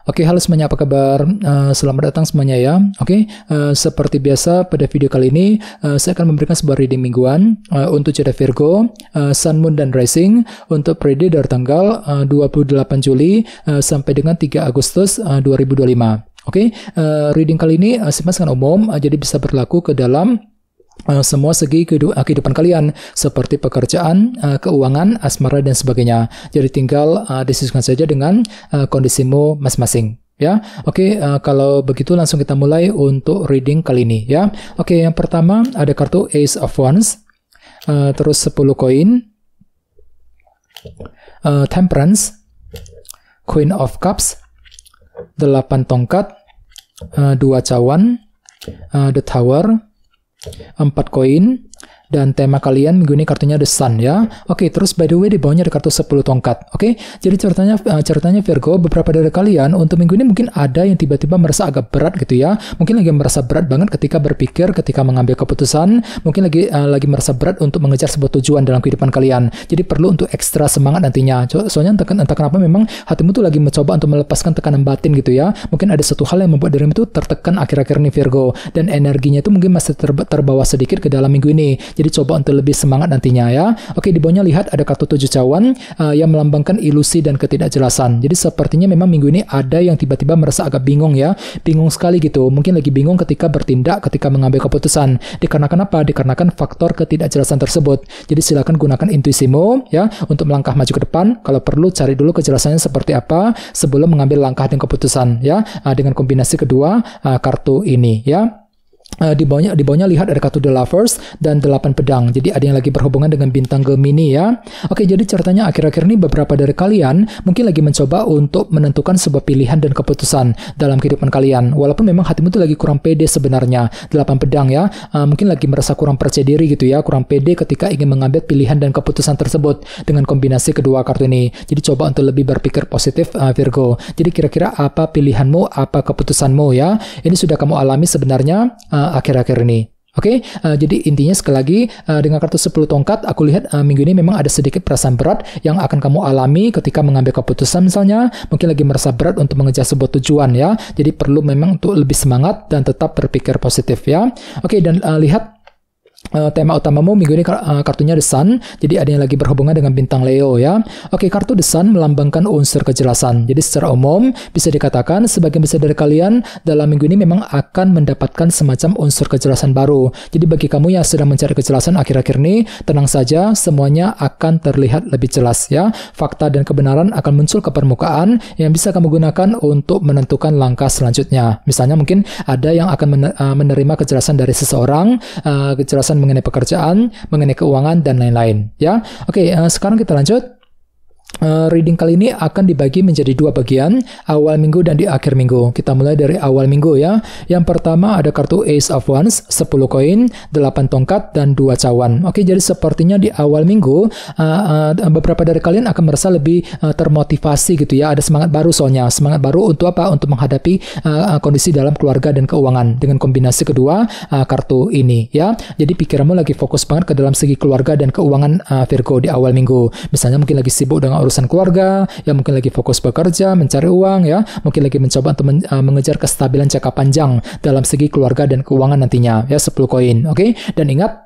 Oke, halo semuanya, apa kabar? Selamat datang semuanya ya. Oke, seperti biasa pada video kali ini saya akan memberikan sebuah reading mingguan untuk zodiak Virgo, Sun, Moon, dan Rising untuk periode dari tanggal 28 Juli sampai dengan 3 Agustus 2025. Oke, reading kali ini sifatnya sangat umum, jadi bisa berlaku ke dalam semua segi kehidupan kalian seperti pekerjaan, keuangan, asmara dan sebagainya. Jadi tinggal disesuaikan saja dengan kondisimu masing-masing. Ya, oke. Kalau begitu langsung kita mulai untuk reading kali ini. Ya, oke. Yang pertama ada kartu Ace of Wands, terus 10 koin, Temperance, Queen of Cups, 8 tongkat, 2 cawan, The Tower, 4 koin, dan tema kalian minggu ini kartunya The Sun ya. Oke, terus by the way di bawahnya ada kartu 10 tongkat. Oke, jadi ceritanya Virgo, beberapa dari kalian untuk minggu ini mungkin ada yang tiba-tiba merasa agak berat gitu ya. Mungkin lagi merasa berat banget ketika berpikir, ketika mengambil keputusan. Mungkin lagi merasa berat untuk mengejar sebuah tujuan dalam kehidupan kalian. Jadi perlu untuk ekstra semangat nantinya. Soalnya entah kenapa memang hatimu tuh lagi mencoba untuk melepaskan tekanan batin gitu ya. Mungkin ada satu hal yang membuat dirimu itu tertekan akhir-akhir ini Virgo, dan energinya itu mungkin masih terbawa sedikit ke dalam minggu ini. Jadi coba untuk lebih semangat nantinya ya. Oke, di bawahnya lihat ada kartu 7 cawan yang melambangkan ilusi dan ketidakjelasan. Jadi sepertinya memang minggu ini ada yang tiba-tiba merasa agak bingung ya. Bingung sekali gitu. Mungkin lagi bingung ketika bertindak, ketika mengambil keputusan. Dikarenakan apa? Dikarenakan faktor ketidakjelasan tersebut. Jadi silakan gunakan intuisimu ya untuk melangkah maju ke depan. Kalau perlu cari dulu kejelasannya seperti apa sebelum mengambil langkah dan keputusan ya. Dengan kombinasi kedua kartu ini ya. Di bawahnya lihat ada kartu The Lovers dan 8 pedang. Jadi ada yang lagi berhubungan dengan bintang Gemini ya. Oke, jadi ceritanya akhir-akhir ini beberapa dari kalian mungkin lagi mencoba untuk menentukan sebuah pilihan dan keputusan dalam kehidupan kalian. Walaupun memang hatimu tuh lagi kurang pede sebenarnya. 8 pedang ya. Mungkin lagi merasa kurang percaya diri gitu ya, kurang pede ketika ingin mengambil pilihan dan keputusan tersebut dengan kombinasi kedua kartu ini. Jadi coba untuk lebih berpikir positif Virgo. Jadi kira-kira apa pilihanmu, apa keputusanmu ya. Ini sudah kamu alami sebenarnya akhir-akhir ini. Oke, jadi intinya sekali lagi dengan kartu 10 tongkat aku lihat minggu ini memang ada sedikit perasaan berat yang akan kamu alami ketika mengambil keputusan misalnya, mungkin lagi merasa berat untuk mengejar sebuah tujuan ya. Jadi perlu memang untuk lebih semangat dan tetap berpikir positif ya. Oke, dan lihat tema utamamu minggu ini kartunya The Sun. Jadi ada yang lagi berhubungan dengan bintang Leo ya. Oke, kartu The Sun melambangkan unsur kejelasan. Jadi secara umum bisa dikatakan sebagian besar dari kalian dalam minggu ini memang akan mendapatkan semacam unsur kejelasan baru. Jadi bagi kamu yang sedang mencari kejelasan akhir-akhir ini, tenang saja, semuanya akan terlihat lebih jelas ya. Fakta dan kebenaran akan muncul ke permukaan yang bisa kamu gunakan untuk menentukan langkah selanjutnya. Misalnya mungkin ada yang akan menerima kejelasan dari seseorang, kejelasan mengenai pekerjaan, mengenai keuangan, dan lain-lain ya. Oke, sekarang kita lanjut. Reading kali ini akan dibagi menjadi 2 bagian, awal minggu dan di akhir minggu. Kita mulai dari awal minggu ya. Yang pertama ada kartu Ace of Wands, 10 koin, 8 tongkat, dan 2 cawan. Oke, jadi sepertinya di awal minggu beberapa dari kalian akan merasa lebih termotivasi gitu ya. Ada semangat baru soalnya. Semangat baru untuk apa? Untuk menghadapi kondisi dalam keluarga dan keuangan dengan kombinasi kedua kartu ini ya. Jadi pikiranmu lagi fokus banget ke dalam segi keluarga dan keuangan Virgo di awal minggu. Misalnya mungkin lagi sibuk dengan urusan keluarga, ya mungkin lagi fokus bekerja, mencari uang ya, mungkin lagi mencoba untuk mengejar kestabilan jangka panjang dalam segi keluarga dan keuangan nantinya ya. 10 koin. Oke, dan ingat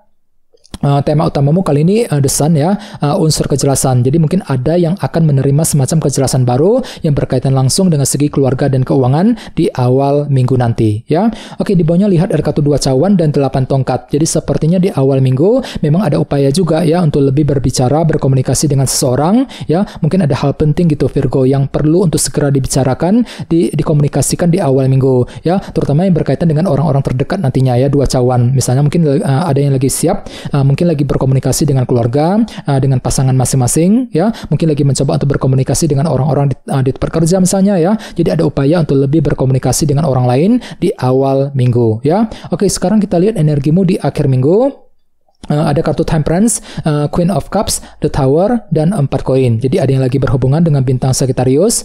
tema utamamu kali ini The Sun ya, unsur kejelasan. Jadi mungkin ada yang akan menerima semacam kejelasan baru yang berkaitan langsung dengan segi keluarga dan keuangan di awal minggu nanti ya. Oke, di bawahnya lihat ada kartu 2 cawan dan 8 tongkat. Jadi sepertinya di awal minggu memang ada upaya juga ya untuk lebih berbicara, berkomunikasi dengan seseorang ya. Mungkin ada hal penting gitu Virgo yang perlu untuk segera dibicarakan, dikomunikasikan di awal minggu ya, terutama yang berkaitan dengan orang-orang terdekat nantinya ya. 2 cawan. Misalnya mungkin ada yang lagi siap mungkin lagi berkomunikasi dengan keluarga, dengan pasangan masing-masing ya, mungkin lagi mencoba untuk berkomunikasi dengan orang-orang di tempat kerja misalnya ya. Jadi ada upaya untuk lebih berkomunikasi dengan orang lain di awal minggu ya. Oke, sekarang kita lihat energimu di akhir minggu. ada kartu Temperance, Queen of Cups, The Tower, dan 4 koin. Jadi ada yang lagi berhubungan dengan bintang Sagittarius,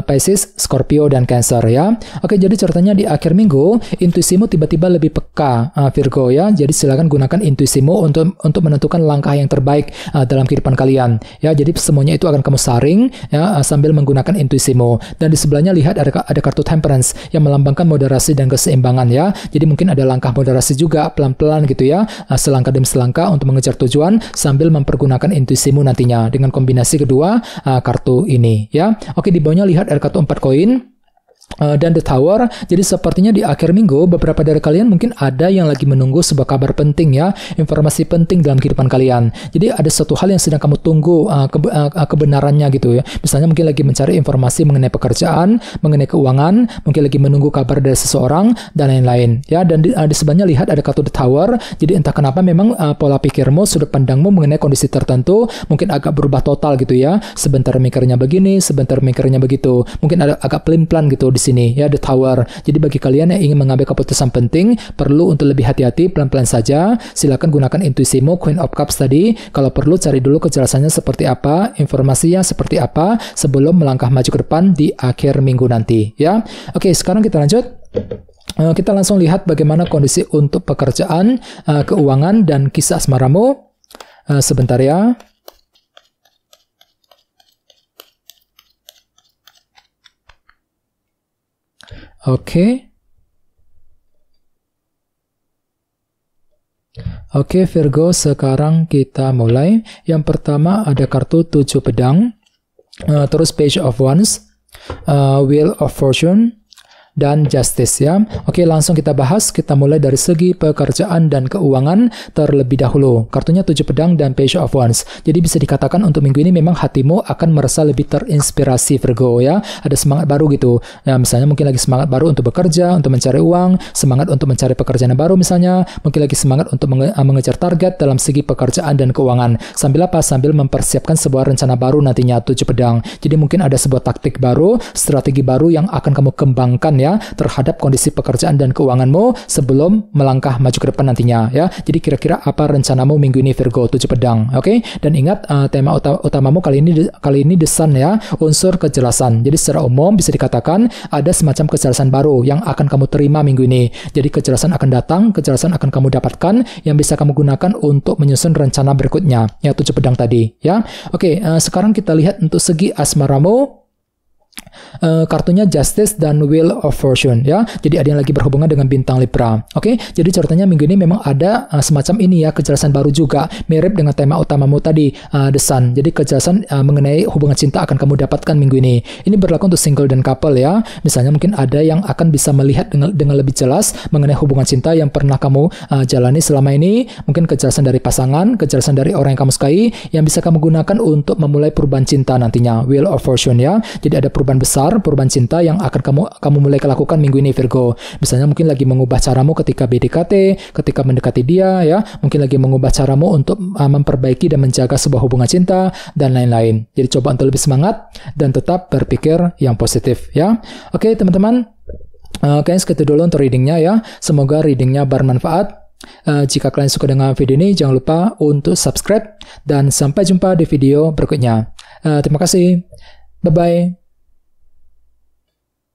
Pisces, Scorpio, dan Cancer ya. Oke, jadi ceritanya di akhir minggu, intuisimu tiba-tiba lebih peka, Virgo ya. Jadi silakan gunakan intuisimu untuk menentukan langkah yang terbaik dalam kehidupan kalian. Ya, jadi semuanya itu akan kamu saring ya sambil menggunakan intuisimu. Dan di sebelahnya lihat ada kartu Temperance yang melambangkan moderasi dan keseimbangan ya. Jadi mungkin ada langkah moderasi juga pelan-pelan gitu ya, selangkah demi selangkah untuk mengejar tujuan sambil mempergunakan intuisimu nantinya dengan kombinasi kedua kartu ini ya. Oke, di bawahnya lihat ada kartu 4 koin dan The Tower. Jadi sepertinya di akhir minggu beberapa dari kalian mungkin ada yang lagi menunggu sebuah kabar penting ya, informasi penting dalam kehidupan kalian. Jadi ada satu hal yang sedang kamu tunggu kebenarannya gitu ya. Misalnya mungkin lagi mencari informasi mengenai pekerjaan, mengenai keuangan, mungkin lagi menunggu kabar dari seseorang dan lain-lain ya. Dan di sebelahnya lihat ada kartu The Tower. Jadi entah kenapa memang pola pikirmu, sudut pandangmu mengenai kondisi tertentu mungkin agak berubah total gitu ya. Sebentar mikirnya begini, sebentar mikirnya begitu. Mungkin ada agak pelin-pelan gitu di sini ya, The Tower. Jadi bagi kalian yang ingin mengambil keputusan penting, perlu untuk lebih hati-hati, pelan-pelan saja. Silakan gunakan intuisimu, Queen of Cups tadi. Kalau perlu cari dulu kejelasannya seperti apa, informasinya seperti apa sebelum melangkah maju ke depan di akhir minggu nanti ya. Oke, sekarang kita lanjut. Kita langsung lihat bagaimana kondisi untuk pekerjaan, keuangan, dan kisah asmaramu. Sebentar ya. Oke, Virgo, sekarang kita mulai. Yang pertama ada kartu 7 pedang, terus Page of Wands, Wheel of Fortune, dan Justice ya. Oke, langsung kita bahas. Kita mulai dari segi pekerjaan dan keuangan terlebih dahulu. Kartunya 7 pedang dan Page of Wands. Jadi bisa dikatakan untuk minggu ini memang hatimu akan merasa lebih terinspirasi, Virgo ya. Ada semangat baru gitu. Ya, misalnya mungkin lagi semangat baru untuk bekerja, untuk mencari uang, semangat untuk mencari pekerjaan yang baru misalnya, mungkin lagi semangat untuk mengejar target dalam segi pekerjaan dan keuangan. Sambil apa? Sambil mempersiapkan sebuah rencana baru nantinya, 7 pedang. Jadi mungkin ada sebuah taktik baru, strategi baru yang akan kamu kembangkan ya terhadap kondisi pekerjaan dan keuanganmu sebelum melangkah maju ke depan nantinya ya. Jadi kira-kira apa rencanamu minggu ini, Virgo, 7 pedang. Oke? Dan ingat tema utamamu kali ini The Sun ya, unsur kejelasan. Jadi secara umum bisa dikatakan ada semacam kejelasan baru yang akan kamu terima minggu ini. Jadi kejelasan akan datang, kejelasan akan kamu dapatkan yang bisa kamu gunakan untuk menyusun rencana berikutnya. Ya, 7 pedang tadi ya. Oke, sekarang kita lihat untuk segi asmaramu. Kartunya Justice dan Wheel of Fortune ya. Jadi ada yang lagi berhubungan dengan bintang Libra. Oke, jadi ceritanya minggu ini memang ada semacam ini ya, kejelasan baru juga, mirip dengan tema utamamu tadi, The Sun. Jadi kejelasan mengenai hubungan cinta akan kamu dapatkan minggu ini. Ini berlaku untuk single dan couple ya. Misalnya mungkin ada yang akan bisa melihat dengan lebih jelas mengenai hubungan cinta yang pernah kamu jalani selama ini. Mungkin kejelasan dari pasangan, kejelasan dari orang yang kamu sukai yang bisa kamu gunakan untuk memulai perubahan cinta nantinya. Wheel of Fortune ya. Jadi ada perubahan besar, perubahan cinta yang akan kamu mulai lakukan minggu ini, Virgo. Misalnya mungkin lagi mengubah caramu ketika BDKT, ketika mendekati dia ya. Mungkin lagi mengubah caramu untuk memperbaiki dan menjaga sebuah hubungan cinta dan lain-lain. Jadi coba untuk lebih semangat dan tetap berpikir yang positif ya. Oke, teman-teman. Kayaknya segitu dulu untuk readingnya ya. Semoga readingnya bermanfaat. Jika kalian suka dengan video ini, jangan lupa untuk subscribe dan sampai jumpa di video berikutnya. Terima kasih. Bye-bye.